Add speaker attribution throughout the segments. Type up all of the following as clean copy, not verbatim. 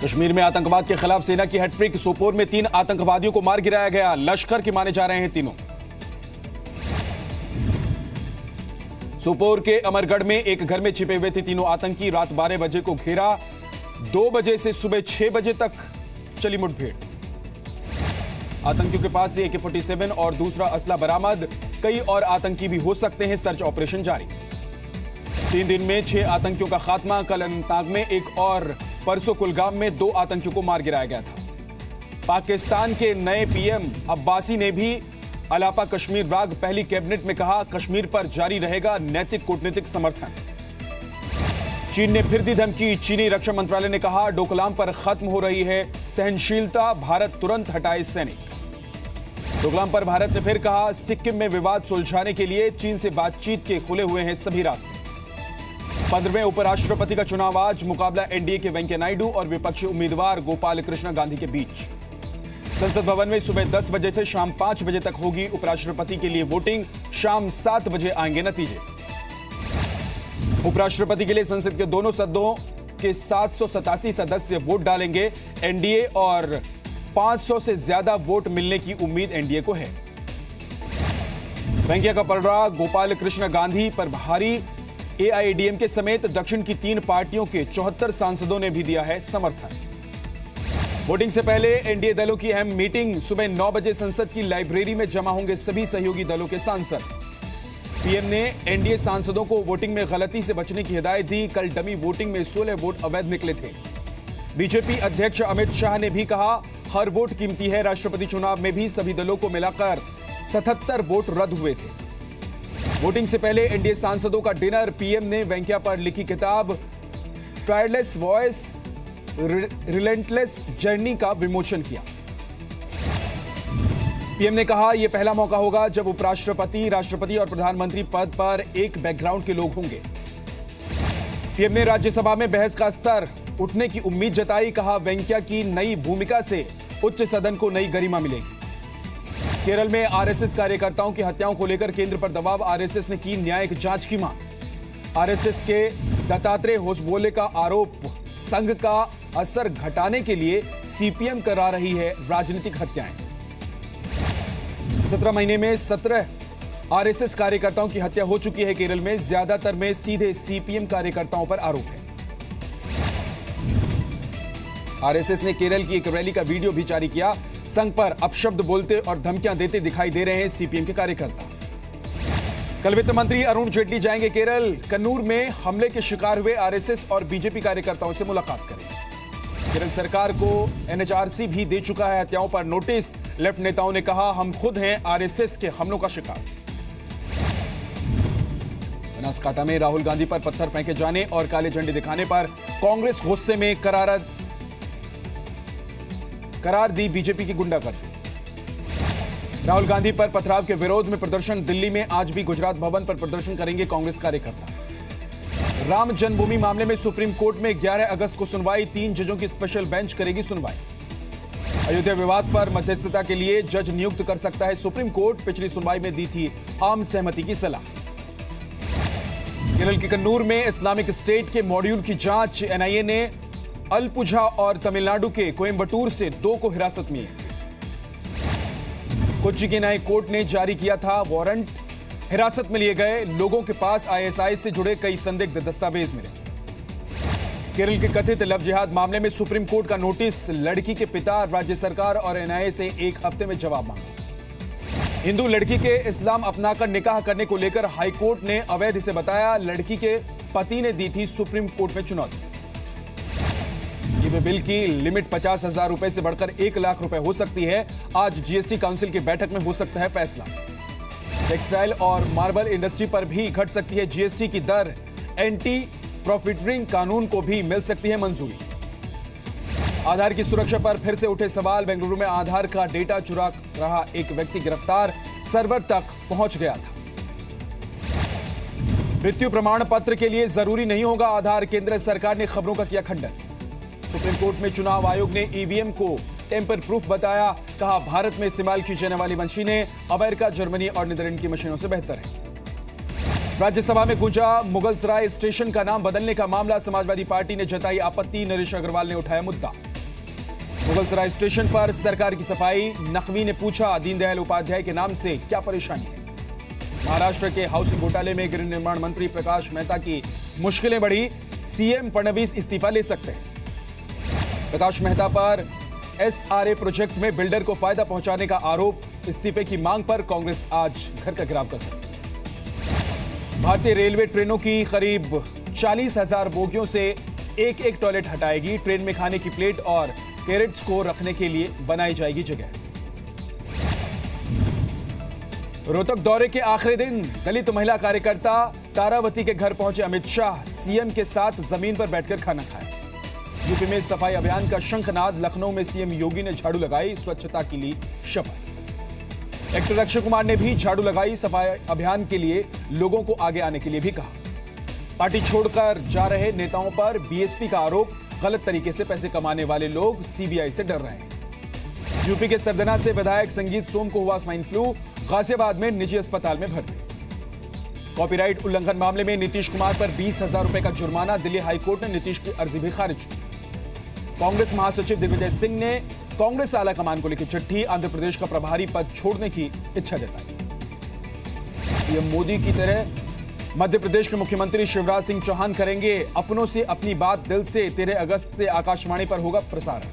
Speaker 1: कश्मीर में आतंकवाद के खिलाफ सेना की हैट्रिक। सोपोर में 3 आतंकवादियों को मार गिराया गया। लश्कर के माने जा रहे हैं तीनों। सोपोर के अमरगढ़ में एक घर में छिपे हुए थे तीनों आतंकी। रात 12 बजे को घेरा। 2 बजे से सुबह 6 बजे तक चली मुठभेड़। आतंकियों के पास से AK-47 और दूसरा असला बरामद। कई और आतंकी भी हो सकते हैं। सर्च ऑपरेशन जारी। 3 दिन में 6 आतंकियों का खात्मा। कल अनंतनाग में एक और परसों कुलगाम में 2 आतंकियों को मार गिराया गया था। पाकिस्तान के नए PM अब्बासी ने भी अलापा कश्मीर राग पहली कैबिनेट में कहा, कश्मीर पर जारी रहेगा नैतिक कूटनीतिक समर्थन। चीन ने फिर दी धमकी। चीनी रक्षा मंत्रालय ने कहा, डोकलाम पर खत्म हो रही है सहनशीलता, भारत तुरंत हटाए सैनिक। डोकलाम पर भारत ने फिर कहा, सिक्किम में विवाद सुलझाने के लिए चीन से बातचीत के खुले हुए हैं सभी रास्ते। 15वें उपराष्ट्रपति का चुनाव आज। मुकाबला NDA के वेंकैया नायडू और विपक्षी उम्मीदवार गोपाल कृष्ण गांधी के बीच। संसद भवन में सुबह 10 बजे से शाम 5 बजे तक होगी उपराष्ट्रपति के लिए वोटिंग। शाम 7 बजे आएंगे नतीजे। उपराष्ट्रपति के लिए संसद के दोनों सदनों के 787 सदस्य वोट डालेंगे। NDA और 500 से ज्यादा वोट मिलने की उम्मीद NDA को है। वेंकैया का पलड़ा गोपाल कृष्ण गांधी पर भारी। AIADMK समेत दक्षिण की 3 पार्टियों के 74 सांसदों ने भी दिया है समर्थन। वोटिंग से पहले NDA दलों की अहम मीटिंग। सुबह 9 बजे संसद की लाइब्रेरी में जमा होंगे सभी सहयोगी दलों के सांसद। PM ने NDA सांसदों को वोटिंग में गलती से बचने की हिदायत दी। कल डमी वोटिंग में 16 वोट अवैध निकले थे। BJP अध्यक्ष अमित शाह ने भी कहा, हर वोट कीमती है। राष्ट्रपति चुनाव में भी सभी दलों को मिलाकर 77 वोट रद्द हुए थे। वोटिंग से पहले NDA सांसदों का डिनर। PM ने वेंकैया पर लिखी किताब टायरलेस वॉइस रिलेंटलेस जर्नी का विमोचन किया। PM ने कहा, यह पहला मौका होगा जब उपराष्ट्रपति, राष्ट्रपति और प्रधानमंत्री पद पर एक बैकग्राउंड के लोग होंगे। PM ने राज्यसभा में बहस का स्तर उठने की उम्मीद जताई। कहा, वेंकैया की नई भूमिका से उच्च सदन को नई गरिमा मिलेगी। केरल में RSS कार्यकर्ताओं की हत्याओं को लेकर केंद्र पर दबाव। RSS ने की न्यायिक जांच की मांग। RSS के दत्तात्रेय होसबोले का आरोप, संघ का असर घटाने के लिए CPM करा रही है राजनीतिक हत्याएं। 17 महीने में 17 RSS कार्यकर्ताओं की हत्या हो चुकी है केरल में। ज्यादातर में सीधे CPM कार्यकर्ताओं पर आरोप है। RSS ने केरल की एक रैली का वीडियो भी जारी किया। संघ पर अपशब्द बोलते और धमकियां देते दिखाई दे रहे हैं CPM के कार्यकर्ता। कल वित्त मंत्री अरुण जेटली जाएंगे केरल। कन्नूर में हमले के शिकार हुए RSS और BJP कार्यकर्ताओं से मुलाकात करेंगे। केरल सरकार को NHRC भी दे चुका है हत्याओं पर नोटिस। लेफ्ट नेताओं ने कहा, हम खुद हैं RSS के हमलों का शिकार। बनासकांठा में राहुल गांधी पर पत्थर फेंके जाने और काले झंडे दिखाने पर कांग्रेस गुस्से में करार दी BJP की गुंडागर्दी। राहुल गांधी पर पथराव के विरोध में प्रदर्शन। दिल्ली में आज भी गुजरात भवन पर प्रदर्शन करेंगे कांग्रेस कार्यकर्ता। राम जन्मभूमि मामले में सुप्रीम कोर्ट में 11 अगस्त को सुनवाई। 3 जजों की स्पेशल बेंच करेगी सुनवाई। अयोध्या विवाद पर मध्यस्थता के लिए जज नियुक्त कर सकता है सुप्रीम कोर्ट। पिछली सुनवाई में दी थी आम सहमति की सलाह। केरल के कन्नूर में इस्लामिक स्टेट के मॉड्यूल की जांच। NIA ने अलपुझा और तमिलनाडु के कोयंबटूर से 2 को हिरासत में है। कोच्चि के न्यायिक कोर्ट ने जारी किया था वारंट। हिरासत में लिए गए लोगों के पास ISI से जुड़े कई संदिग्ध दस्तावेज मिले। केरल के कथित लव जिहाद मामले में सुप्रीम कोर्ट का नोटिस। लड़की के पिता, राज्य सरकार और NIA से 1 हफ्ते में जवाब मांगा। हिंदू लड़की के इस्लाम अपनाकर निकाह करने को लेकर हाईकोर्ट ने अवैध इसे बताया। लड़की के पति ने दी थी सुप्रीम कोर्ट में चुनौती। बिल की लिमिट 50,000 रुपए से बढ़कर 1 लाख रुपए हो सकती है। आज GST काउंसिल की बैठक में हो सकता है फैसला। टेक्सटाइल और मार्बल इंडस्ट्री पर भी घट सकती है GST की दर। एंटी प्रॉफिटरिंग कानून को भी मिल सकती है मंजूरी। आधार की सुरक्षा पर फिर से उठे सवाल। बेंगलुरु में आधार का डेटा चुरा रहा एक व्यक्ति गिरफ्तार। सर्वर तक पहुंच गया था। मृत्यु प्रमाण पत्र के लिए जरूरी नहीं होगा आधार। केंद्र सरकार ने खबरों का किया खंडन। सुप्रीम कोर्ट में चुनाव आयोग ने EVM को टेम्पर प्रूफ बताया। कहा, भारत में इस्तेमाल की जाने वाली मशीनें अमेरिका, जर्मनी और नीदरलैंड की मशीनों से बेहतर हैं। राज्यसभा में गूंजा मुगलसराय स्टेशन का नाम बदलने का मामला। समाजवादी पार्टी ने जताई आपत्ति। नरेश अग्रवाल ने उठाया मुद्दा। मुगलसराय स्टेशन पर सरकार की सफाई। नकवी ने पूछा, दीनदयाल उपाध्याय के नाम से क्या परेशानी है। महाराष्ट्र के हाउसिंग घोटाले में गृह निर्माण मंत्री प्रकाश मेहता की मुश्किलें बढ़ी। सीएम फडणवीस इस्तीफा ले सकते हैं। प्रकाश मेहता पर एसआरए प्रोजेक्ट में बिल्डर को फायदा पहुंचाने का आरोप। इस्तीफे की मांग पर कांग्रेस आज घर का घेराव कर सकती है। भारतीय रेलवे ट्रेनों की करीब 40,000 बोगियों से एक एक टॉयलेट हटाएगी। ट्रेन में खाने की प्लेट और कैरेट्स को रखने के लिए बनाई जाएगी जगह। रोहतक दौरे के आखिरी दिन दलित महिला कार्यकर्ता तारावती के घर पहुंचे अमित शाह। सीएम के साथ जमीन पर बैठकर खाना खाया। यूपी में सफाई अभियान का शंखनाद। लखनऊ में सीएम योगी ने झाड़ू लगाई, स्वच्छता की ली शपथ। एक्टर अक्षय कुमार ने भी झाड़ू लगाई। सफाई अभियान के लिए लोगों को आगे आने के लिए भी कहा। पार्टी छोड़कर जा रहे नेताओं पर बीएसपी का आरोप। गलत तरीके से पैसे कमाने वाले लोग सीबीआई से डर रहे हैं। यूपी के सरदना से विधायक संगीत सोम को हुआ स्वाइन फ्लू। गाजियाबाद में निजी अस्पताल में भर्ती। कॉपीराइट उल्लंघन मामले में नीतीश कुमार पर 20,000 रुपए का जुर्माना। दिल्ली हाईकोर्ट ने नीतीश की अर्जी भी खारिज की। कांग्रेस महासचिव दिग्विजय सिंह ने कांग्रेस आला कमान को लिखी चिट्ठी। आंध्र प्रदेश का प्रभारी पद छोड़ने की इच्छा जताई। पीएम मोदी की तरह मध्य प्रदेश के मुख्यमंत्री शिवराज सिंह चौहान करेंगे अपनों से अपनी बात दिल से। 13 अगस्त से आकाशवाणी पर होगा प्रसारण।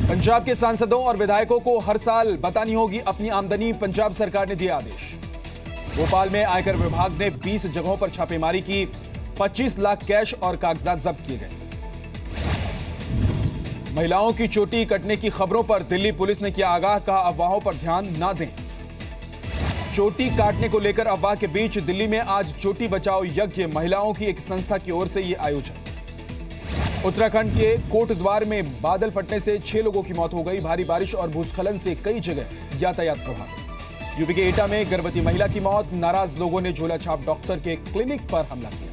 Speaker 1: पंजाब के सांसदों और विधायकों को हर साल बतानी होगी अपनी आमदनी। पंजाब सरकार ने दिया आदेश। भोपाल में आयकर विभाग ने 20 जगहों पर छापेमारी की। 25 लाख कैश और कागजात जब्त किए गए। महिलाओं की चोटी कटने की खबरों पर दिल्ली पुलिस ने किया आगाह। कहा, अफवाहों पर ध्यान ना दें। चोटी काटने को लेकर अफवाह के बीच दिल्ली में आज चोटी बचाओ यज्ञ। महिलाओं की एक संस्था की ओर से यह आयोजन। उत्तराखंड के कोटद्वार में बादल फटने से 6 लोगों की मौत हो गई। भारी बारिश और भूस्खलन से कई जगह यातायात प्रभावित। यूपी के एटा में गर्भवती महिला की मौत। नाराज लोगों ने झोला छाप डॉक्टर के क्लिनिक पर हमला किया।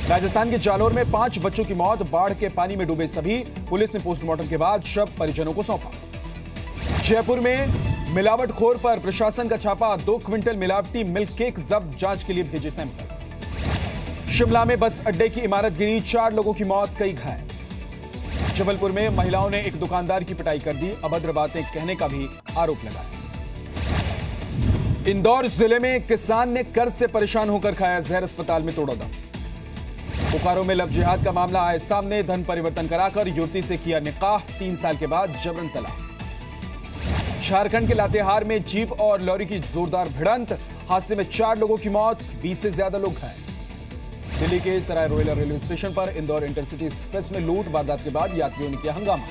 Speaker 1: राजस्थान के जालोर में 5 बच्चों की मौत। बाढ़ के पानी में डूबे सभी। पुलिस ने पोस्टमार्टम के बाद शव परिजनों को सौंपा। जयपुर में मिलावटखोर पर प्रशासन का छापा। 2 क्विंटल मिलावटी मिल्क केक जब्त। जांच के लिए भेजे सैंपल। शिमला में बस अड्डे की इमारत गिरी। 4 लोगों की मौत, कई घायल। जबलपुर में महिलाओं ने एक दुकानदार की पिटाई कर दी। अभद्र बातें कहने का भी आरोप लगाया। इंदौर जिले में किसान ने कर्ज से परेशान होकर खाया जहर। अस्पताल में तोड़ा दम। बोकारो में लव जिहाद का मामला आए सामने। धन परिवर्तन कराकर युवती से किया निकाह। 3 साल के बाद जबरन तलाक। झारखंड के लातेहार में जीप और लॉरी की जोरदार भिड़ंत। हादसे में 4 लोगों की मौत, 20 से ज्यादा लोग घायल। दिल्ली के सराय रोहिला रेलवे स्टेशन पर इंदौर इंटरसिटी एक्सप्रेस में लूट। वारदात के बाद यात्रियों ने किया हंगामा।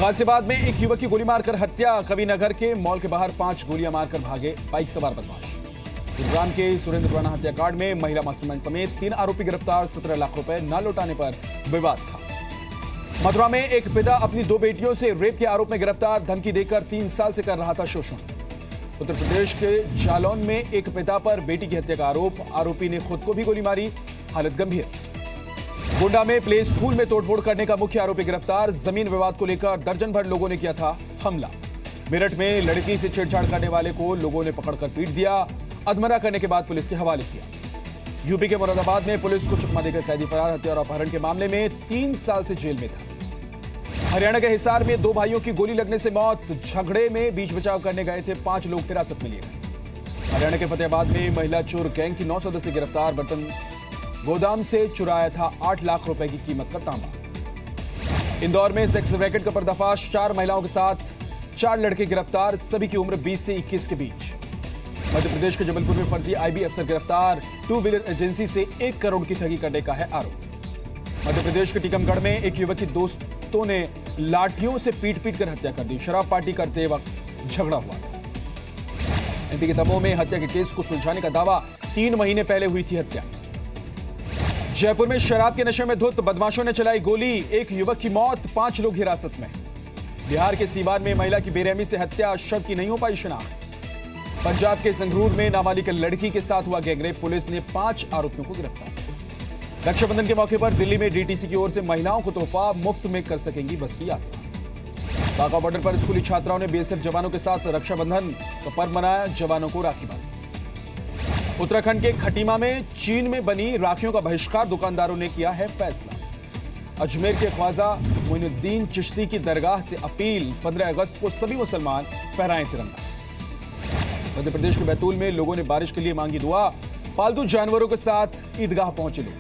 Speaker 1: गाजियाबाद में एक युवक की गोली मारकर हत्या। कविनगर के मॉल के बाहर 5 गोलियां मारकर भागे बाइक सवार बदमाश। गुरुग्राम के सुरेंद्र राणा हत्याकांड में महिला मास्टरमाइंड समेत 3 आरोपी गिरफ्तार। 17 लाख रुपए न लौटाने पर विवाद था। मथुरा में एक पिता अपनी 2 बेटियों से रेप के आरोप में गिरफ्तार। धमकी देकर 3 साल से कर रहा था शोषण। उत्तर प्रदेश के जालौन में एक पिता पर बेटी की हत्या का आरोप। आरोपी ने खुद को भी गोली मारी, हालत गंभीर। गोंडा में प्ले स्कूल में तोड़फोड़ करने का मुख्य आरोपी गिरफ्तार। जमीन विवाद को लेकर दर्जन भर लोगों ने किया था हमला। मेरठ में लड़की से छेड़छाड़ करने वाले को लोगों ने पकड़कर पीट दिया। अधमरा करने के बाद पुलिस के हवाले किया। यूपी के मुरादाबाद में पुलिस को चकमा देकर कैदी फरार। हत्या और अपहरण के मामले में 3 साल से जेल में था। हरियाणा के हिसार में 2 भाइयों की गोली लगने से मौत। झगड़े में बीच बचाव करने गए थे 5 लोग हिरासत में लिए गए। हरियाणा के फतेहाबाद में महिला चोर गैंग की 9 सदस्य गिरफ्तार। बर्तन गोदाम से चुराया था 8 लाख रुपए की कीमत का तांबा। इंदौर में सेक्स रैकेट का पर्दाफाश। 4 महिलाओं के साथ 4 लड़के गिरफ्तार। सभी की उम्र 20 से 21 के बीच। मध्य प्रदेश के जबलपुर में फर्जी आईबी अफसर गिरफ्तार। 2 व्हीलर एजेंसी से 1 करोड़ की ठगी करने का है आरोप। मध्य प्रदेश के टीकमगढ़ में एक युवक की दोस्तों ने लाठियों से पीट कर हत्या कर दी। शराब पार्टी करते वक्त झगड़ा हुआ था। एमपी के दमोह में हत्या के केस को सुलझाने का दावा। 3 महीने पहले हुई थी हत्या। जयपुर में शराब के नशे में धुत बदमाशों ने चलाई गोली। एक युवक की मौत, 5 लोग हिरासत में। बिहार के सीवान में महिला की बेरहमी से हत्या। शव की नहीं हो पाई शिनाख्त। पंजाब के संगरूर में नाबालिग लड़की के साथ हुआ गैंगरेप। पुलिस ने 5 आरोपियों को गिरफ्तार। रक्षाबंधन के मौके पर दिल्ली में डीटीसी की ओर से महिलाओं को तोहफा। मुफ्त में कर सकेंगी बस की यात्रा। बाघा बॉर्डर पर स्कूली छात्राओं ने बीएसएफ जवानों के साथ रक्षाबंधन का पर्व मनाया। जवानों को राखी बांधी। उत्तराखंड के खटीमा में चीन में बनी राखियों का बहिष्कार। दुकानदारों ने किया है फैसला। अजमेर के ख्वाजा मोइनुद्दीन चिश्ती की दरगाह से अपील, 15 अगस्त को सभी मुसलमान फहराएं तिरंगा। मध्य प्रदेश के बैतूल में लोगों ने बारिश के लिए मांगी दुआ, पालतू जानवरों के साथ ईदगाह पहुंचे लोग।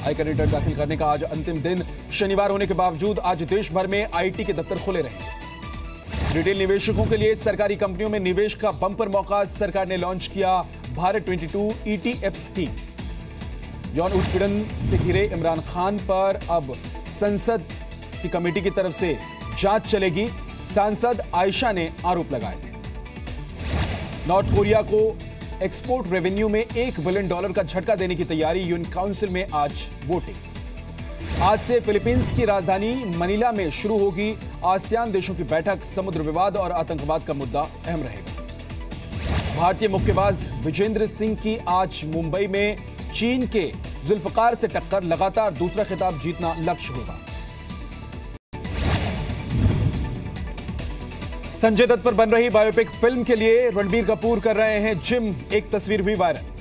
Speaker 1: आयकर रिटर्न दाखिल करने का आज अंतिम दिन, शनिवार होने के बावजूद आज देश भर में आईटी के दफ्तर खुले रहे। रिटेल निवेशकों के लिए सरकारी कंपनियों में निवेश का बंपर मौका, सरकार ने लॉन्च किया भारत 22 ETF स्कीम। यौन उत्पीड़न से घिरे इमरान खान पर अब संसद की कमेटी की तरफ से जांच चलेगी, सांसद आयशा ने आरोप लगाए थे। नॉर्थ कोरिया को एक्सपोर्ट रेवेन्यू में $1 बिलियन का झटका देने की तैयारी, यूएन काउंसिल में आज वोटिंग। आज से फिलीपींस की राजधानी मनीला में शुरू होगी आसियान देशों की बैठक, समुद्र विवाद और आतंकवाद का मुद्दा अहम रहेगा। भारतीय मुक्केबाज विजेंद्र सिंह की आज मुंबई में चीन के जुल्फकार से टक्कर, लगातार दूसरा खिताब जीतना लक्ष्य होगा। संजय दत्त पर बन रही बायोपिक फिल्म के लिए रणबीर कपूर कर रहे हैं जिम, एक तस्वीर हुई वायरल।